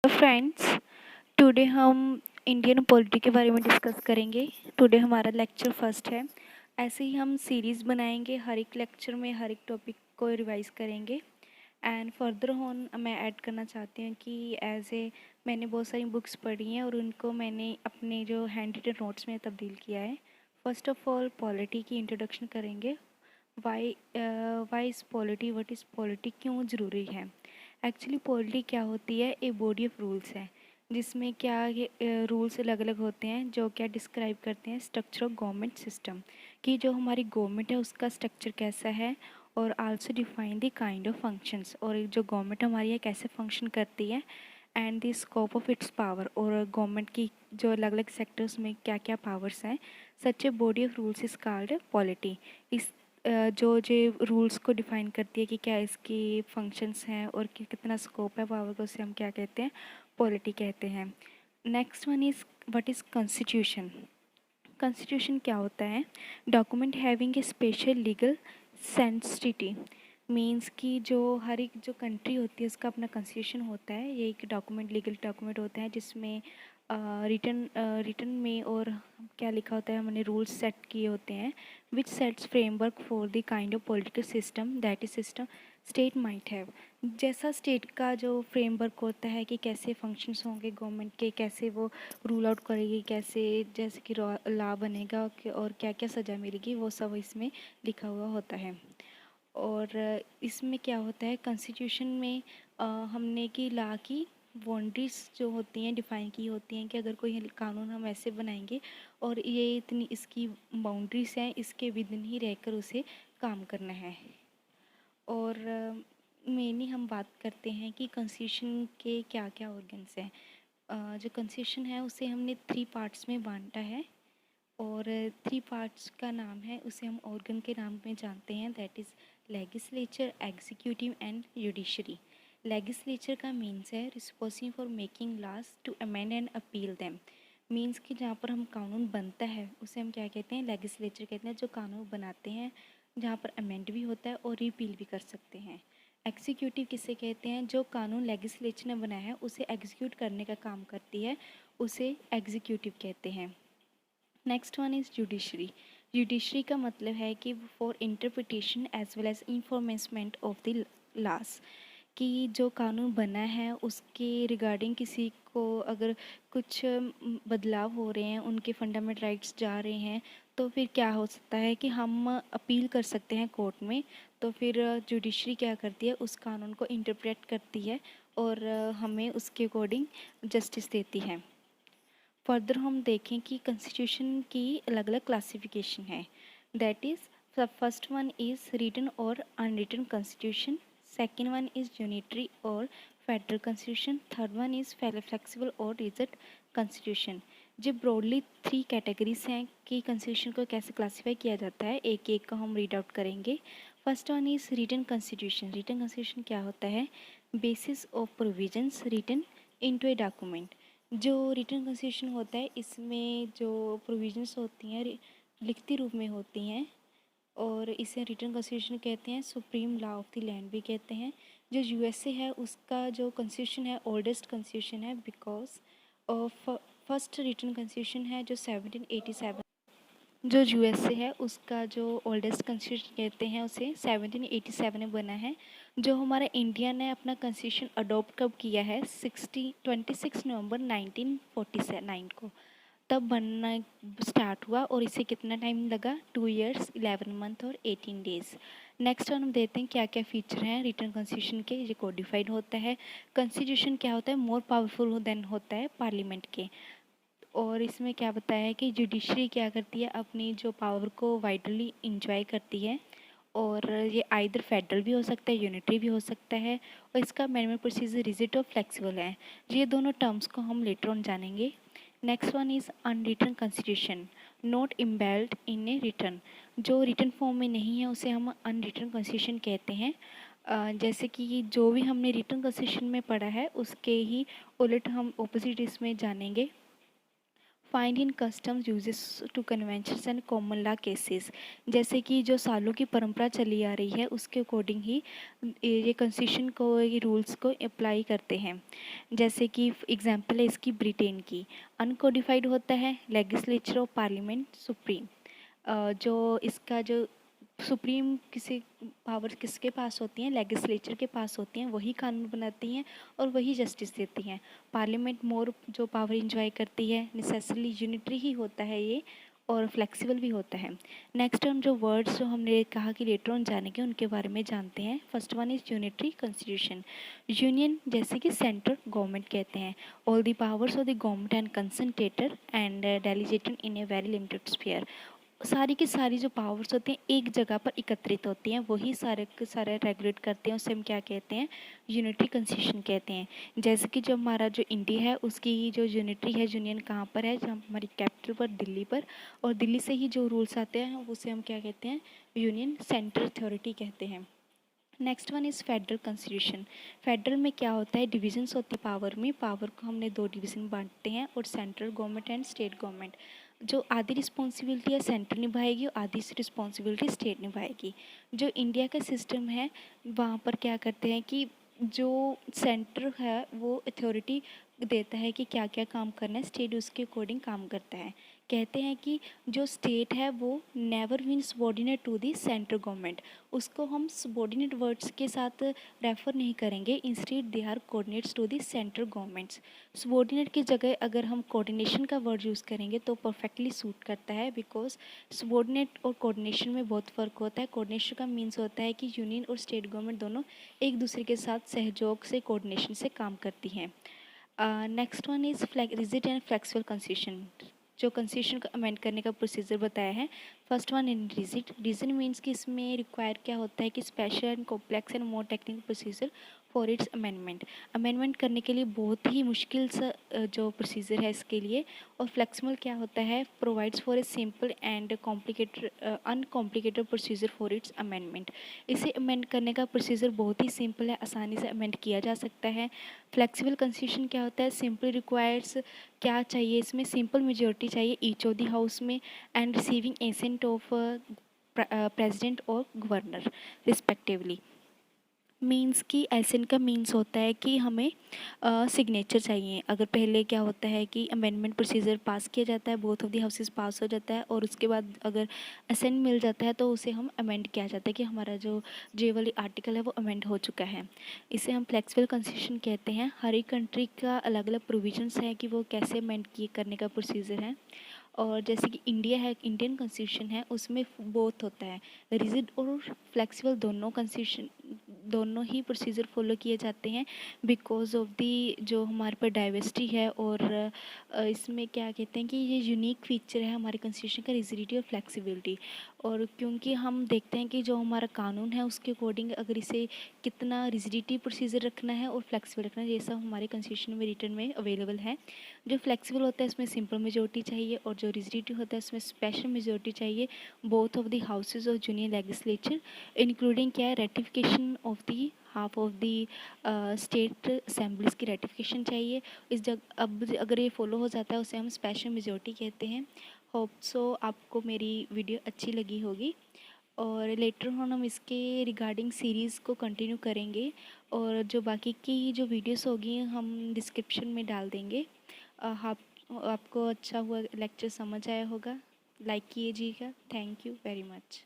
Friends, today हम Indian polity के बारे में डिस्कस करेंगे। टुडे हमारा लेक्चर फर्स्ट है। ऐसे ही हम सीरीज़ बनाएंगे, हर एक लेक्चर में हर एक टॉपिक को रिवाइज करेंगे। एंड फर्दर ऑन मैं ऐड करना चाहती हूँ कि मैंने बहुत सारी बुक्स पढ़ी हैं और उनको मैंने अपने जो हैंड रिटन नोट्स में तब्दील किया है। फर्स्ट ऑफ ऑल पॉलिटी की इंट्रोडक्शन करेंगे। Why is polity, what is polity, क्यों ज़रूरी है। एक्चुअली पॉलिटी क्या होती है, ए बॉडी ऑफ रूल्स है जिसमें क्या ये रूल्स अलग अलग होते हैं जो क्या डिस्क्राइब करते हैं स्ट्रक्चर ऑफ गवर्नमेंट सिस्टम, कि जो हमारी गवर्नमेंट है उसका स्ट्रक्चर कैसा है, और also define the kind of functions, और जो गवर्नमेंट हमारी है कैसे फंक्शन करती है, and the scope of its power, और गवर्नमेंट की जो अलग अलग सेक्टर्स में क्या क्या पावर्स हैं। Such a body of rules is called polity. इस जो रूल्स को डिफ़ाइन करती है कि क्या इसकी फंक्शंस हैं और कितना स्कोप है पावर को, उसे हम क्या कहते हैं, पॉलिटी कहते हैं। Next one is what is constitution. Constitution क्या होता है, document having a special legal sensitivity. Means कि जो हर एक जो कंट्री होती है उसका अपना कॉन्स्टिट्यूशन होता है। ये एक डॉक्यूमेंट, लीगल डॉक्यूमेंट होता है जिसमें रिटन में और क्या लिखा होता है, हमने रूल्स सेट किए होते हैं which sets framework for the kind of political system that is system state might have. जैसा स्टेट का जो फ्रेमवर्क होता है कि कैसे फंक्शंस होंगे गवर्नमेंट के, कैसे वो रूल आउट करेगी, कैसे जैसे कि लॉ बनेगा और क्या क्या सज़ा मिलेगी, वो सब इसमें लिखा हुआ होता है। और इसमें क्या होता है कॉन्स्टिट्यूशन में, हमने कि लॉ की बाउंड्रीज जो होती हैं डिफ़ाइन की होती हैं कि अगर कोई कानून हम ऐसे बनाएंगे और ये इतनी इसकी बाउंड्रीज हैं, इसके विदिन ही रहकर उसे काम करना है। और मेनली हम बात करते हैं कि कॉन्स्टिट्यूशन के क्या क्या ऑर्गन्स हैं। जो कॉन्स्टिट्यूशन है उसे हमने 3 पार्ट्स में बांटा है, और 3 पार्ट्स का नाम है उसे हम ऑर्गन के नाम में जानते हैं, that is legislature, executive and judiciary. Legislature का मीन्स है responsible for making laws to amend and appeal them. Means कि जहाँ पर हम कानून बनता है उसे हम क्या कहते हैं, लेगिस्लेचर कहते हैं। जो कानून बनाते हैं जहाँ पर अमेंड भी होता है और रिपील भी कर सकते हैं। एग्जीक्यूटिव किसे कहते हैं, जो कानून लेगिस्लेचर ने बनाया है उसे एग्जीक्यूट करने का काम करती है, उसे एग्जीक्यूटिव कहते हैं। Next one is judiciary. Judiciary का मतलब है कि for interpretation as well as enforcement of the laws, कि जो कानून बना है उसके रिगार्डिंग किसी को अगर कुछ बदलाव हो रहे हैं, उनके फंडामेंटल राइट्स जा रहे हैं, तो फिर क्या हो सकता है कि हम अपील कर सकते हैं कोर्ट में। तो फिर जुडिशरी क्या करती है, उस कानून को इंटरप्रेट करती है और हमें उसके अकॉर्डिंग जस्टिस देती है। फर्दर हम देखें कि कॉन्स्टिट्यूशन की अलग अलग क्लासिफिकेशन है, that is first one is written और unwritten constitution, second one is unitary और federal constitution, third one is flexible और रिजिड कॉन्स्टिट्यूशन। जो ब्रॉडली 3 कैटेगरीज हैं कि कॉन्स्टिट्यूशन को कैसे क्लासीफाई किया जाता है, एक एक का हम रीड आउट करेंगे। First one is written constitution. Written constitution क्या होता है, basis of provisions written into a document. जो रिटन कॉन्स्टिट्यूशन होता है इसमें जो प्रोविजंस होती हैं लिखती रूप में होती हैं, और इसे रिटन कॉन्स्टिट्यूशन कहते हैं। Supreme law of the land भी कहते हैं। जो यूएसए है उसका जो कॉन्स्टिट्यूशन है ओल्डेस्ट कॉन्स्टिट्यूशन है, because of first written constitution है जो 1787, जो यूएसए है उसका जो ओल्डेस्ट कॉन्स्टिट्यूशन कहते हैं उसे 1787 में बना है। जो हमारा इंडिया ने अपना कॉन्स्टिट्यूशन अडॉप्ट कब किया है, 26 नवंबर 1949 को, तब बनना स्टार्ट हुआ, और इसे कितना टाइम लगा, 2 ईयर्स 11 मंथ और 18 डेज़। नेक्स्ट हम देते हैं क्या क्या फीचर हैं रिटन कॉन्स्टिट्यूशन के। ये कोडिफाइड होता है। कॉन्स्टिट्यूशन क्या होता है, मोर पावरफुल देन होता है पार्लियामेंट के। और इसमें क्या बताया है कि जुडिशरी क्या करती है, अपनी जो पावर को वाइडली इंजॉय करती है, और ये आइदर फेडरल भी हो सकता है, यूनिटरी भी हो सकता है, और इसका अमेंडमेंट प्रोसीजर रिजिड और फ्लेक्सिबल है। ये दोनों टर्म्स को हम लेटर ऑन जानेंगे। Next one is unwritten constitution, not embedded in a written. जो रिटन फॉर्म में नहीं है उसे हम अनरिटन कॉन्स्टिट्यूशन कहते हैं। जैसे कि जो भी हमने रिटन कॉन्स्टिट्यूशन में पढ़ा है उसके ही उलट हम ऑपोजिट इसमें जानेंगे। Find in customs usages to conventions and common law cases. जैसे कि जो सालों की परंपरा चली आ रही है उसके अकॉर्डिंग ही ये कॉन्स्टिट्यूशन को, ये रूल्स को अप्लाई करते हैं। जैसे कि एग्जांपल है इसकी ब्रिटेन की। अनकोडिफाइड होता है लेजिस्लेचर ऑफ पार्लियामेंट सुप्रीम। जो इसका जो सुप्रीम किसी पावर किसके पास होती हैं, लेजिस्लेचर के पास होती हैं, वही कानून बनाती हैं और वही जस्टिस देती हैं। पार्लियामेंट मोर जो पावर इंजॉय करती है, नेसेसरली यूनिटरी ही होता है ये और फ्लेक्सिबल भी होता है। नेक्स्ट हम जो वर्ड्स जो हमने कहा कि लेटर ऑन जानेंगे उनके बारे में जानते हैं। First one is unitary constitution. Union जैसे कि सेंट्रल गवर्नमेंट कहते हैं। All the powers of the government and concentrated and delegated in a very limited sphere. सारी की सारी जो पावर्स होती हैं एक जगह पर एकत्रित होती हैं, वही सारे के सारे रेगुलेट करते हैं। उसे हम क्या कहते हैं, यूनिटरी कॉन्स्टिट्यूशन कहते हैं। जैसे कि जो हमारा जो इंडिया है उसकी जो यूनिटरी है, यूनियन कहाँ पर है, जहाँ हमारी कैपिटल पर दिल्ली पर, और दिल्ली से ही जो रूल्स आते हैं उसे हम क्या कहते हैं, यूनियन सेंट्रल अथॉरिटी कहते हैं। Next one is federal constitution. Federal में क्या होता है, डिविजन्स होती है पावर में। पावर को हमने दो डिवीज़न बांटते हैं, और central government and state government. जो आधी रिस्पॉन्सिबिलिटी है सेंटर निभाएगी और आधी रिस्पॉन्सिबिलिटी स्टेट निभाएगी। जो इंडिया का सिस्टम है वहाँ पर क्या करते हैं कि जो सेंटर है वो अथॉरिटी देता है कि क्या क्या काम करना है, स्टेट उसके अकॉर्डिंग काम करता है। कहते हैं कि जो स्टेट है वो never been subordinate to the central government. उसको हम सबॉर्डिनेट वर्ड्स के साथ रेफर नहीं करेंगे, instead they are coordinates to the central governments. Subordinate की जगह अगर हम कोऑर्डिनेशन का वर्ड यूज़ करेंगे तो परफेक्टली सूट करता है, बिकॉज सबॉर्डिनेट और कोऑर्डिनेशन में बहुत फ़र्क होता है। कोऑर्डिनेशन का मीन्स होता है कि यूनियन और स्टेट गवर्नमेंट दोनों एक दूसरे के साथ सहयोग से, कोऑर्डिनेशन से काम करती हैं। Next one is rigid and flexible constitution. जो कॉन्स्टिट्यूशन को अमेंड करने का प्रोसीजर बताया है। First one in rigid. Rigid means कि इसमें रिक्वायर क्या होता है कि special and complex and more technical procedure for its amendment. Amendment करने के लिए बहुत ही मुश्किल सा जो प्रोसीजर है इसके लिए। और फ्लेक्सिबल क्या होता है, provides for a simple and complicated uncomplicated procedure for its amendment. इसे अमेंड करने का प्रोसीजर बहुत ही सिंपल है, आसानी से अमेंड किया जा सकता है। फ्लेक्सिबल कॉन्स्टिट्यूशन क्या होता है, सिंपल रिक्वायर्स क्या चाहिए इसमें, सिंपल मेजोरिटी चाहिए ईच ऑफ द हाउस में, and receiving ascent of president और गवर्नर रिस्पेक्टिवली। मीन्स की एसेंट का मीन्स होता है कि हमें सिग्नेचर चाहिए। अगर पहले क्या होता है कि अमेंडमेंट प्रोसीजर पास किया जाता है, बोथ ऑफ द हाउसेस पास हो जाता है, और उसके बाद अगर एसेंट मिल जाता है तो उसे हम अमेंड किया जाता है कि हमारा जो जे वाली आर्टिकल है वो अमेंड हो चुका है। इसे हम फ्लेक्सिबल कॉन्स्टिट्यूशन कहते हैं। हर एक कंट्री का अलग अलग प्रोविजंस है कि वो कैसे अमेंड किए करने का प्रोसीजर है। और जैसे कि इंडिया है, इंडियन कॉन्स्टिट्यूशन है, उसमें बोथ होता है, रिजिड और फ्लेक्सिबल दोनों कॉन्स्टिट्यूशन, दोनों ही प्रोसीजर फॉलो किए जाते हैं। बिकॉज ऑफ दी जो हमारे पर डाइवर्सिटी है, और इसमें क्या कहते हैं कि ये यूनिक फीचर है हमारे कॉन्स्टिट्यूशन का, रिजिडिटी और फ्लेक्सिबिलिटी। और क्योंकि हम देखते हैं कि जो हमारा कानून है उसके अकॉर्डिंग अगर इसे कितना रिजिडिटी प्रोसीजर रखना है और फ्लेक्सिबल रखना है, ये सब हमारे कॉन्स्टिट्यूशन में रिटर्न में अवेलेबल है। जो फ्लेक्सिबल होता है उसमें सिंपल मेजोरिटी चाहिए, और जो रिजिडिटी होता है उसमें स्पेशल मेजोरिटी चाहिए, both of the houses of junior legislature, including क्या है, ratification of the half of the state assemblies की रेटिफिकेशन चाहिए। इस जग अब अगर ये फॉलो हो जाता है उसे हम स्पेशल मेजोरिटी कहते हैं। होप सो आपको मेरी वीडियो अच्छी लगी होगी, और लेटर ऑन हम इसके रिगार्डिंग सीरीज़ को कंटिन्यू करेंगे, और जो बाकी की जो वीडियोस होगी हम डिस्क्रिप्शन में डाल देंगे। आप आपको अच्छा हुआ लेक्चर समझ आया होगा, लाइक कीजिएगा। Thank you very much.